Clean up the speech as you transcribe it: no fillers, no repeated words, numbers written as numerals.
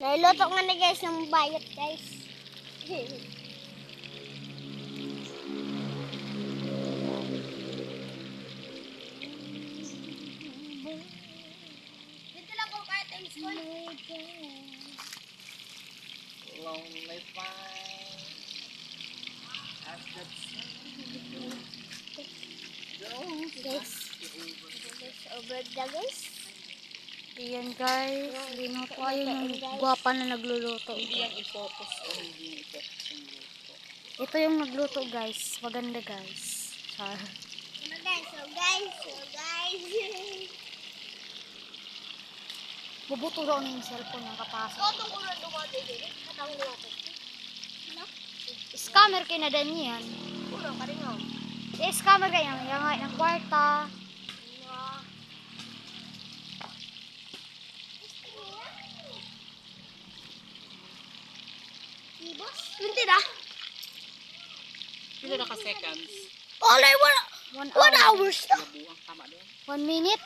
Nailuto nga na guys ng bayot guys. Dito lang ko kahit ang school. Lonely fire as the Guys. Over the guys. Ayan guys, linuto. Ayun yung guwapa na nagluluto. hindi yan i-focus o hindi yan i-focus yung luto. Ito yung nagluto guys. Maganda guys. Char. Ano guys? So guys. Bubuto daw na yung cellphone ng kapasok. Kotong ulan doon dito. Katawang natin. Ano? Scammer kayo na din yan. Ulan pa rin ako. Scammer kayo. Yung ng kwarta. Ibos? Hindi na. Pila na ka seconds? Olay, wala. 1 1 hour. hours na. Nabuang tama doon. 1 minute.